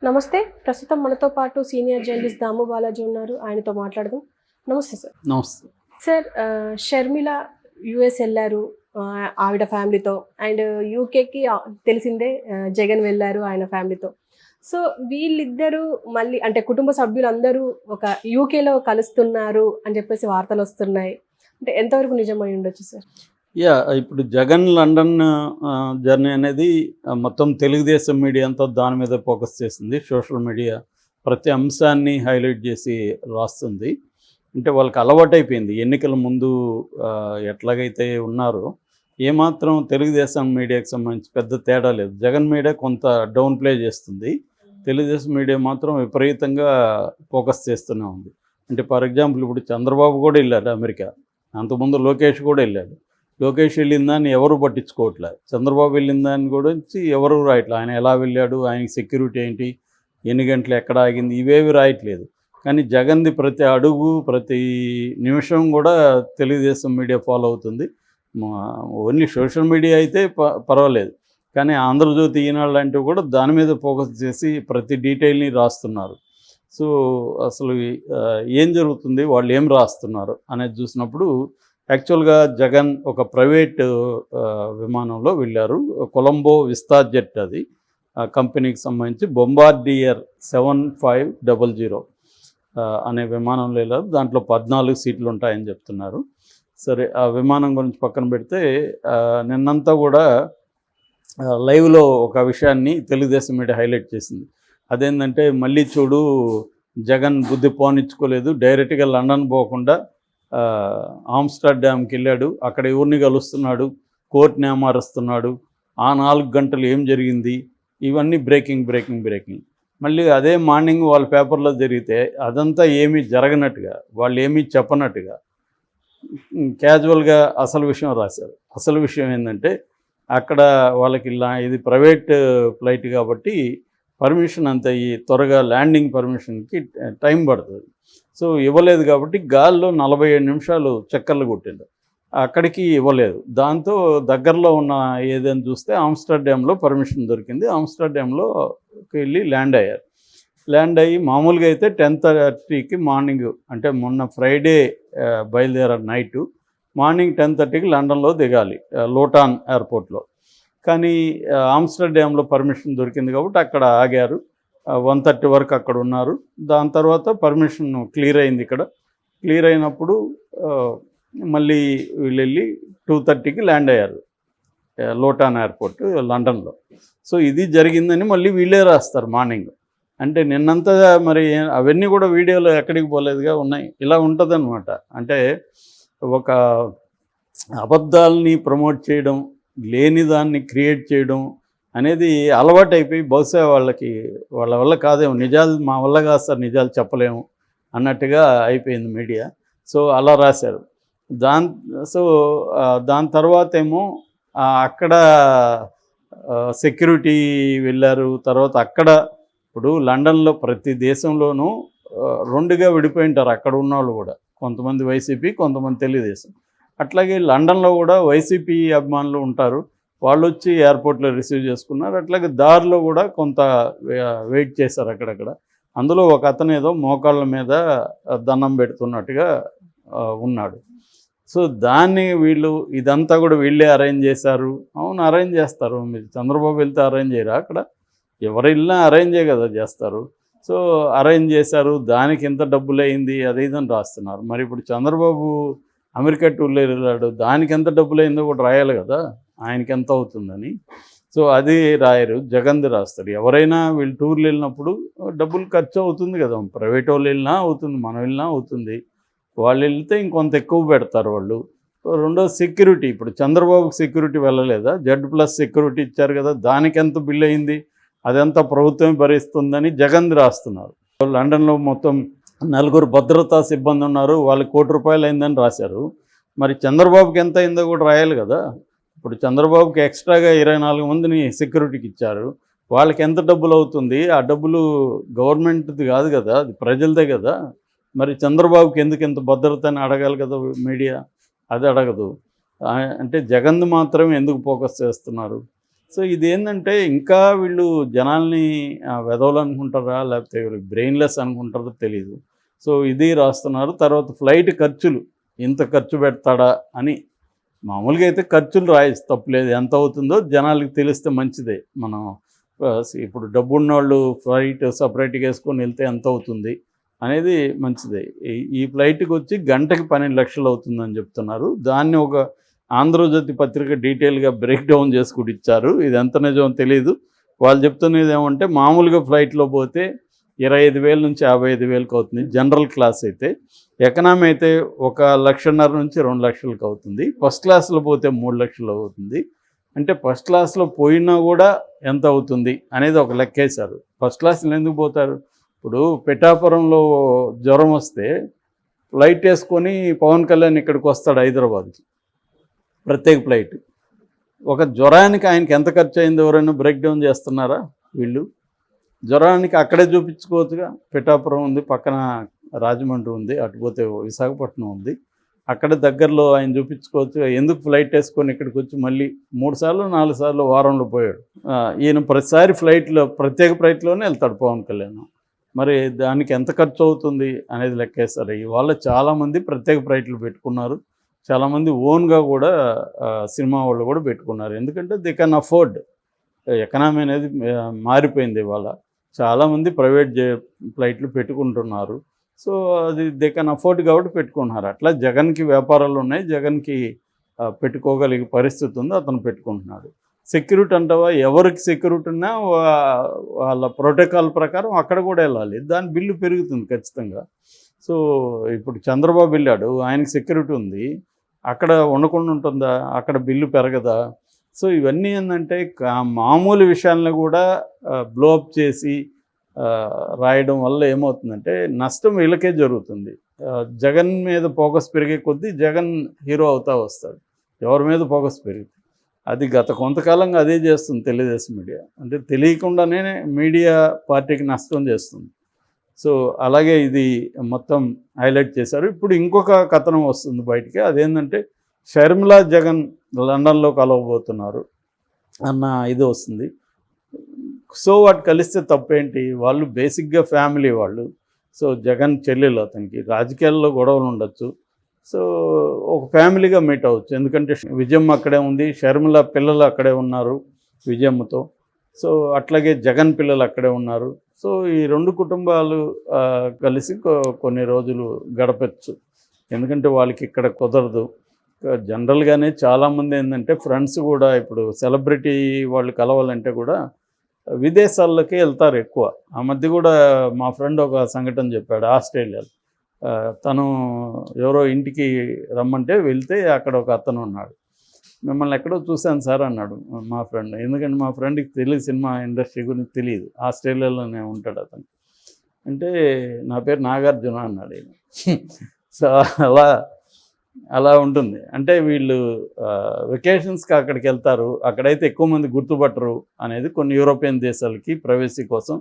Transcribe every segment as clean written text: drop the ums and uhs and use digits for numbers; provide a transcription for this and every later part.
నమస్తే. ప్రస్తుతం మనతో పాటు సీనియర్ జర్నలిస్ట్ దాము బాలాజీ ఉన్నారు. ఆయనతో మాట్లాడదాం. నమస్తే సార్. నమస్తే. సార్ షర్మిల యూఎస్ ఎళ్లారు ఆవిడ ఫ్యామిలీతో. అండ్ యూకేకి తెలిసిందే జగన్ వెళ్లారు ఆయన ఫ్యామిలీతో. సో వీళ్ళిద్దరూ మళ్ళీ అంటే కుటుంబ సభ్యులందరూ ఒక యూకేలో కలుస్తున్నారు అని చెప్పేసి వార్తలొస్తున్నాయి. అంటే ఎంతవరకు నిజమై ఉండొచ్చు సార్? ఇప్పుడు జగన్ లండన్ జర్నీ అనేది మొత్తం తెలుగుదేశం మీడియా అంతా దాని మీద ఫోకస్ చేసింది. సోషల్ మీడియా ప్రతి అంశాన్ని హైలైట్ చేసి రాస్తుంది. అంటే వాళ్ళకి అలవాటైపోయింది. ఎన్నికల ముందు ఎట్లాగైతే ఉన్నారో ఏమాత్రం తెలుగుదేశం మీడియాకి సంబంధించి పెద్ద తేడా లేదు. జగన్ మీడియా కొంత డౌన్ ప్లే చేస్తుంది. తెలుగుదేశం మీడియా మాత్రం విపరీతంగా ఫోకస్ చేస్తూనే ఉంది. అంటే ఫర్ ఎగ్జాంపుల్ ఇప్పుడు చంద్రబాబు కూడా వెళ్ళాడు అమెరికా. అంతకుముందు లోకేష్ కూడా వెళ్ళాడు. లోకేష్ వెళ్ళిందాన్ని ఎవరు పట్టించుకోవట్లేదు. చంద్రబాబు వెళ్ళిందాన్ని గురించి ఎవరు రాయట్లేదు. ఆయన ఎలా వెళ్ళాడు, ఆయనకి సెక్యూరిటీ ఏంటి, ఎన్ని గంటలు ఎక్కడ ఆగింది, ఇవేవి రాయట్లేదు. కానీ జగన్ది ప్రతి అడుగు ప్రతి నిమిషం కూడా తెలుగుదేశం మీడియా ఫాలో అవుతుంది. ఓన్లీ సోషల్ మీడియా అయితే పర్వాలేదు, కానీ ఆంధ్రజ్యోతి ఈనాడు లాంటివి కూడా దాని మీద ఫోకస్ చేసి ప్రతి డీటెయిల్ని రాస్తున్నారు. సో అసలు ఏం జరుగుతుంది, వాళ్ళు ఏం రాస్తున్నారు అనేది చూసినప్పుడు యాక్చువల్గా జగన్ ఒక ప్రైవేట్ విమానంలో వెళ్ళారు. కొలంబో విస్తార్ జెట్, అది కంపెనీకి సంబంధించి బొంబార్డియర్ 7500 అనే విమానంలో వెళ్ళారు. దాంట్లో 14 సీట్లు ఉంటాయని చెప్తున్నారు. సరే, ఆ విమానం గురించి పక్కన పెడితే నిన్నంతా కూడా లైవ్లో ఒక విషయాన్ని తెలుగుదేశం మీడియా హైలైట్ చేసింది. అదేంటంటే మళ్ళీ చూడు, జగన్ బుద్ధి పోనిచ్చుకోలేదు, డైరెక్ట్గా లండన్ పోకుండా ఆమ్స్టర్డామ్కి వెళ్ళాడు, అక్కడ ఎవరిని కలుస్తున్నాడు, కోర్టుని ఏమారుస్తున్నాడు, ఆ 4 గంటలు ఏం జరిగింది, ఇవన్నీ బ్రేకింగ్. మళ్ళీ అదే మార్నింగ్ వాళ్ళ పేపర్లో జరిగితే అదంతా ఏమీ జరగనట్టుగా, వాళ్ళు ఏమీ చెప్పనట్టుగా క్యాజువల్గా అసలు విషయం రాశారు. అసలు విషయం ఏంటంటే అక్కడ వాళ్ళకి ఇది ప్రైవేట్ ఫ్లైట్ కాబట్టి పర్మిషన్ అంత త్వరగా ల్యాండింగ్ పర్మిషన్కి టైం పడుతుంది. సో ఇవ్వలేదు కాబట్టి గాల్లో 47 నిమిషాలు చక్కర్లు కొట్టిండు, అక్కడికి ఇవ్వలేదు. దాంతో దగ్గరలో ఉన్న ఏదైనా చూస్తే ఆమ్స్టర్డామ్లో పర్మిషన్ దొరికింది. ఆమ్స్టర్డామ్లోకి వెళ్ళి ల్యాండ్ అయ్యారు. ల్యాండ్ అయ్యి మామూలుగా అయితే 10:30కి మార్నింగ్, అంటే మొన్న ఫ్రైడే బయలుదేరారు నైటు, మార్నింగ్ 10:30కి లండన్లో దిగాలి లోటాన్ ఎయిర్పోర్ట్లో. కానీ ఆమ్స్టర్డామ్లో పర్మిషన్ దొరికింది కాబట్టి అక్కడ ఆగారు. 1:30 వరకు అక్కడ ఉన్నారు. దాని తర్వాత పర్మిషన్ క్లియర్ అయింది. ఇక్కడ క్లియర్ అయినప్పుడు మళ్ళీ వీళ్ళు వెళ్ళి 2:30కి ల్యాండ్ అయ్యారు లోటాన్ ఎయిర్పోర్ట్ లండన్లో. సో ఇది జరిగిందని మళ్ళీ వీళ్ళే రాస్తారు మార్నింగ్. అంటే నిన్నంతా మరి అవన్నీ కూడా వీడియోలో ఎక్కడికి పోలేదుగా ఉన్నాయి. ఇలా ఉంటుందన్నమాట. అంటే ఒక అబద్ధాలని ప్రమోట్ చేయడం, లేని దాన్ని క్రియేట్ చేయడం అనేది అలవాటైపోయి బహుశా వాళ్ళ వల్ల కాదేమో, నిజాలు మా వల్ల కాదు సార్, నిజాలు చెప్పలేము అన్నట్టుగా అయిపోయింది మీడియా. సో అలా రాశారు. దాని తర్వాత ఏమో అక్కడ సెక్యూరిటీ వెళ్ళారు. తర్వాత అక్కడ ఇప్పుడు లండన్లో ప్రతి దేశంలోనూ 2గా విడిపోయి ఉంటారు అక్కడ ఉన్నవాళ్ళు కూడా. కొంతమంది వైసీపీ, కొంతమంది తెలుగుదేశం. అట్లాగే లండన్లో కూడా వైసీపీ అభిమానులు ఉంటారు. వాళ్ళు వచ్చి ఎయిర్పోర్ట్లో రిసీవ్ చేసుకున్నారు. అట్లాగే దారిలో కూడా కొంత వెయిట్ చేశారు అక్కడక్కడ. అందులో ఒక అతను ఏదో మోకాళ్ళ మీద దండం పెడుతున్నట్టుగా ఉన్నాడు. సో దాన్ని వీళ్ళు ఇదంతా కూడా వీళ్ళే అరేంజ్ చేశారు. అవును, అరేంజ్ చేస్తారు. మీరు చంద్రబాబు వెళ్తే అరేంజ్ చేయరా? అక్కడ ఎవరు వెళ్ళినా అరేంజే కదా చేస్తారు. సో అరేంజ్ చేశారు, దానికి ఎంత డబ్బులు అయింది అది ఇదని రాస్తున్నారు. మరి ఇప్పుడు చంద్రబాబు అమెరికా టూర్లో వెళ్ళాడు, దానికి ఎంత డబ్బులు అయిందో కూడా రాయాలి కదా, ఆయనకి ఎంత అవుతుందని. సో అది రాయరు, జగన్ది రాస్తారు. ఎవరైనా వీళ్ళు టూర్లు వెళ్ళినప్పుడు డబ్బులు ఖర్చు అవుతుంది కదా, ప్రైవేట్ వాళ్ళు వెళ్ళినా అవుతుంది, మనం వెళ్ళినా అవుతుంది. వాళ్ళు వెళ్తే ఇంకొంత ఎక్కువ పెడతారు వాళ్ళు. రెండోది సెక్యూరిటీ. ఇప్పుడు చంద్రబాబుకి సెక్యూరిటీ వెళ్ళలేదా? Z+ సెక్యూరిటీ ఇచ్చారు కదా, దానికి ఎంత బిల్ అయింది, అదంతా ప్రభుత్వమే భరిస్తుందని జగన్ రాస్తున్నారు. లండన్లో మొత్తం 4 భద్రతా సిబ్బంది ఉన్నారు, వాళ్ళకి ₹1,00,00,000 అయిందని రాశారు. మరి చంద్రబాబుకి ఎంత అయిందో కూడా రాయాలి కదా. ఇప్పుడు చంద్రబాబుకి ఎక్స్ట్రాగా 24 మందిని సెక్యూరిటీకి ఇచ్చారు, వాళ్ళకి ఎంత డబ్బులు అవుతుంది? ఆ డబ్బులు గవర్నమెంట్ది కాదు కదా, అది ప్రజలదే కదా. మరి చంద్రబాబుకి ఎందుకు ఎంత భద్రత అని అడగాలి కదా మీడియా, అది అడగదు. అంటే జగన్ మాత్రం ఎందుకు ఫోకస్ చేస్తున్నారు? సో ఇదేంటంటే ఇంకా వీళ్ళు జనాల్ని వెధవలు అనుకుంటారా, లేకపోతే బ్రెయిన్లెస్ అనుకుంటారో తెలియదు. సో ఇది రాస్తున్నారు. తర్వాత ఫ్లైట్ ఖర్చులు ఇంత ఖర్చు పెడతాడా అని. మామూలుగా అయితే ఖర్చులు రాయొచ్చు, తప్పులేదు. ఎంత అవుతుందో జనాలకి తెలిస్తే మంచిదే. మనం ఇప్పుడు డబ్బున్నోళ్ళు ఫ్లైట్ సపరేట్గా వేసుకొని వెళ్తే ఎంత అవుతుంది అనేది మంచిదే. ఈ ఫ్లైట్కి వచ్చి గంటకి 12 లక్షలు అవుతుందని చెప్తున్నారు. దాన్ని ఒక ఆంధ్రజ్యోతి పత్రిక డీటెయిల్గా బ్రేక్ డౌన్ చేసి కూడా ఇచ్చారు. ఇది ఎంత నిజమో తెలియదు. వాళ్ళు చెప్తున్నది ఏమంటే మామూలుగా ఫ్లైట్లో పోతే 25,000 నుంచి 55,000కి అవుతుంది జనరల్ క్లాస్ అయితే. ఎకనామీ అయితే 1,50,000 నుంచి 2 లక్షలకు అవుతుంది. ఫస్ట్ క్లాస్లో పోతే 3 లక్షలు అవుతుంది. అంటే ఫస్ట్ క్లాస్లో పోయినా కూడా ఎంత అవుతుంది అనేది ఒక లెక్కేశారు. ఫస్ట్ క్లాస్లో ఎందుకు పోతారు? ఇప్పుడు పిఠాపురంలో జ్వరం వస్తే ఫ్లైట్ వేసుకొని పవన్ కళ్యాణ్ ఇక్కడికి వస్తాడు హైదరాబాద్కి, ప్రత్యేక ఫ్లైట్. ఒక జ్వరానికి ఆయనకి ఎంత ఖర్చు అయింది ఎవరైనా బ్రేక్ డౌన్ చేస్తున్నారా? వీళ్ళు జ్వరానికి అక్కడే చూపించుకోవచ్చుగా. పిఠాపురం ఉంది, పక్కన రాజమండ్రి ఉంది, అటుపోతే విశాఖపట్నం ఉంది, అక్కడ దగ్గరలో ఆయన చూపించుకోవచ్చు. ఎందుకు ఫ్లైట్ వేసుకొని ఇక్కడికి వచ్చి మళ్ళీ 3 సార్లు 4 సార్లు వారంలో పోయాడు. ఈయన ప్రతిసారి ఫ్లైట్లో ప్రత్యేక ఫ్లైట్లోనే వెళ్తాడు పవన్ కళ్యాణ్. మరి దానికి ఎంత ఖర్చు అవుతుంది అనేది లెక్కేస్తారు. ఇవాళ చాలామంది ప్రత్యేక ఫ్లైట్లు పెట్టుకున్నారు. చాలామంది ఓన్గా కూడా సినిమా వాళ్ళు కూడా పెట్టుకున్నారు. ఎందుకంటే దే కెన్ అఫోర్డ్. ఎకనామీ అనేది మారిపోయింది ఇవాళ. చాలామంది ప్రైవేట్ ఫ్లైట్లు పెట్టుకుంటున్నారు. సో అది దే కెన్ అఫోర్డ్ కాబట్టి పెట్టుకుంటున్నారు. అట్లా జగన్కి వ్యాపారాలు ఉన్నాయి, జగన్కి పెట్టుకోగలిగే పరిస్థితి ఉంది, అతను పెట్టుకుంటున్నాడు. సెక్యూరిటీ అంటావా, ఎవరికి సెక్యూరిటీ ఉన్నా వాళ్ళ ప్రోటోకాల్ ప్రకారం అక్కడ కూడా వెళ్ళాలి. దాని బిల్లు పెరుగుతుంది ఖచ్చితంగా. సో ఇప్పుడు చంద్రబాబు వెళ్ళాడు, ఆయనకి సెక్యూరిటీ ఉంది, అక్కడ ఉండకుండా ఉంటుందా? అక్కడ బిల్లు పెరగదా? సో ఇవన్నీ ఏంటంటే మామూలు విషయాలను కూడా బ్లోఅప్ చేసి రాయడం వల్ల ఏమవుతుందంటే నష్టం వీళ్ళకే జరుగుతుంది. జగన్ మీద ఫోకస్ పెరిగే కొద్దీ జగన్ హీరో అవుతా వస్తాడు. ఎవరి మీద ఫోకస్ పెరిగింది అది గత కొంతకాలంగా అదే చేస్తుంది తెలుగుదేశం మీడియా. అంటే తెలియకుండానే మీడియా పార్టీకి నష్టం చేస్తుంది. సో అలాగే ఇది మొత్తం హైలైట్ చేశారు. ఇప్పుడు ఇంకొక కథనం వస్తుంది బయటికి. అదేంటంటే షర్మిలా జగన్ లండన్లో కలవబోతున్నారు అన్న ఇది వస్తుంది. సో వాటి కలిస్తే తప్పేంటి? వాళ్ళు బేసిక్గా ఫ్యామిలీ వాళ్ళు. సో జగన్ చెల్లెలు, అతనికి రాజకీయాల్లో గొడవలు ఉండొచ్చు. సో ఒక ఫ్యామిలీగా మీట్ అవ్వచ్చు. ఎందుకంటే విజయమ్మ అక్కడే ఉంది, షర్మిల పిల్లలు అక్కడే ఉన్నారు విజయమ్మతో. సో అట్లాగే జగన్ పిల్లలు అక్కడే ఉన్నారు. సో ఈ 2 కుటుంబాలు కలిసి కొన్ని రోజులు గడపచ్చు. ఎందుకంటే వాళ్ళకి ఇక్కడ కుదరదు. జనరల్గానే చాలామంది ఏంటంటే ఫ్రెండ్స్ కూడా ఇప్పుడు సెలబ్రిటీ వాళ్ళు కలవాలంటే కూడా విదేశాల్లోకి వెళ్తారు ఎక్కువ. ఆ మధ్య కూడా మా ఫ్రెండ్ ఒక సంఘటన చెప్పాడు. ఆస్ట్రేలియాలో తను ఎవరో ఇంటికి రమ్మంటే వెళ్తే అక్కడ ఒక అతను ఉన్నాడు. మిమ్మల్ని ఎక్కడో చూశాను సార్ అన్నాడు మా ఫ్రెండ్. ఎందుకంటే మా ఫ్రెండ్కి తెలియదు, సినిమా ఇండస్ట్రీ గురించి తెలియదు. ఆస్ట్రేలియాలోనే ఉంటాడు అతను. అంటే నా పేరు నాగార్జున అన్నాడు ఈయన. సో అలా ఉంటుంది. అంటే వీళ్ళు వెకేషన్స్కి అక్కడికి వెళ్తారు. అక్కడైతే ఎక్కువ మంది గుర్తుపట్టరు అనేది కొన్ని యూరోపియన్ దేశాలకి ప్రైవసీ కోసం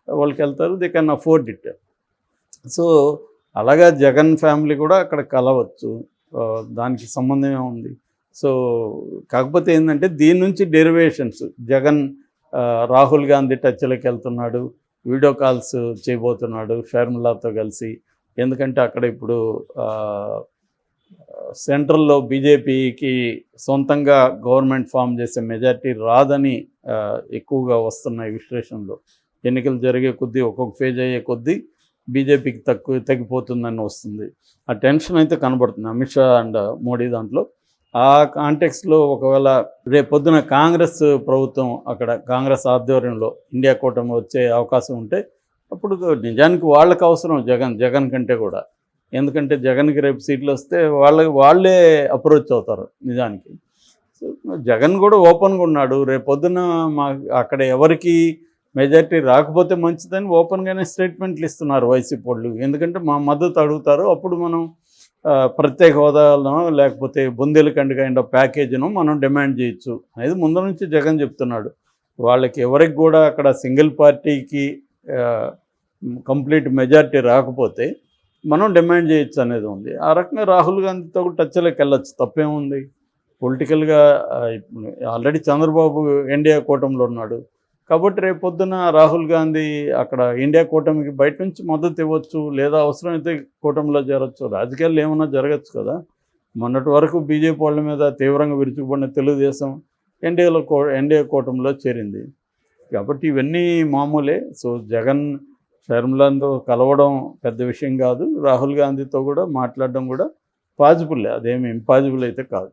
వాళ్ళకి వెళ్తారు. They can afford it. So అలాగా జగన్ ఫ్యామిలీ కూడా అక్కడ కలవచ్చు, దానికి సంబంధమే ఉంది. సో కాకపోతే ఏంటంటే దీని నుంచి డెరివేషన్స్, జగన్ రాహుల్ గాంధీ టచ్లోకి వెళ్తున్నాడు, వీడియో కాల్స్ చేయబోతున్నాడు షర్మిలాతో కలిసి. ఎందుకంటే అక్కడ ఇప్పుడు సెంట్రల్లో బీజేపీకి సొంతంగా గవర్నమెంట్ ఫామ్ చేసే మెజారిటీ రాదని ఎక్కువగా వస్తున్నాయి విశ్లేషణలో. ఎన్నికలు జరిగే కొద్దీ ఒక్కొక్క ఫేజ్ అయ్యే కొద్దీ బీజేపీకి తగ్గిపోతుందని వస్తుంది. ఆ టెన్షన్ అయితే కనబడుతుంది అమిత్ షా అండ్ మోడీ దాంట్లో. ఆ కాంటెక్స్లో ఒకవేళ రేపొద్దున కాంగ్రెస్ ప్రభుత్వం అక్కడ కాంగ్రెస్ ఆధ్వర్యంలో ఇండియా కూటమి వచ్చే అవకాశం ఉంటే అప్పుడు నిజానికి వాళ్ళకి అవసరం జగన్ కంటే కూడా. ఎందుకంటే జగన్కి రేపు సీట్లు వస్తే వాళ్ళే అప్రోచ్ అవుతారు నిజానికి. సో జగన్ కూడా ఓపెన్గా ఉన్నాడు. రేపొద్దున అక్కడ ఎవరికి మెజారిటీ రాకపోతే మంచిదని ఓపెన్గానే స్టేట్మెంట్లు ఇస్తున్నారు వైసీపీ వాళ్ళు. ఎందుకంటే మా మద్దతు అడుగుతారు, అప్పుడు మనం ప్రత్యేక హోదాలను లేకపోతే బుందేలఖండ్ కైండ్ ఆఫ్ ప్యాకేజీను మనం డిమాండ్ చేయొచ్చు అనేది ముందు నుంచి జగన్ చెప్తున్నాడు. వాళ్ళకి ఎవరికి కూడా అక్కడ సింగిల్ పార్టీకి కంప్లీట్ మెజారిటీ రాకపోతే మనం డిమాండ్ చేయొచ్చు అనేది ఉంది. ఆ రకంగా రాహుల్ గాంధీతో టచ్లోకి వెళ్ళొచ్చు, తప్పేముంది. పొలిటికల్గా ఆల్రెడీ చంద్రబాబు ఇండియా కూటమిలో ఉన్నాడు. కాబట్టి రేపొద్దున రాహుల్ గాంధీ అక్కడ ఇండియా కూటమికి బయట నుంచి మద్దతు ఇవ్వచ్చు, లేదా అవసరమైతే కూటమిలో చేరొచ్చు. రాజకీయాలు ఏమన్నా జరగచ్చు కదా. మొన్నటి వరకు బీజేపీ వాళ్ళ మీద తీవ్రంగా విరుచుకుపడిన తెలుగుదేశం ఎన్డీఏ కూటమిలో చేరింది. కాబట్టి ఇవన్నీ మామూలే. సో జగన్ షర్మిలతో కలవడం పెద్ద విషయం కాదు. రాహుల్ గాంధీతో కూడా మాట్లాడడం కూడా పాజిబుల్లే, అదేమి ఇంపాసిబుల్ అయితే కాదు.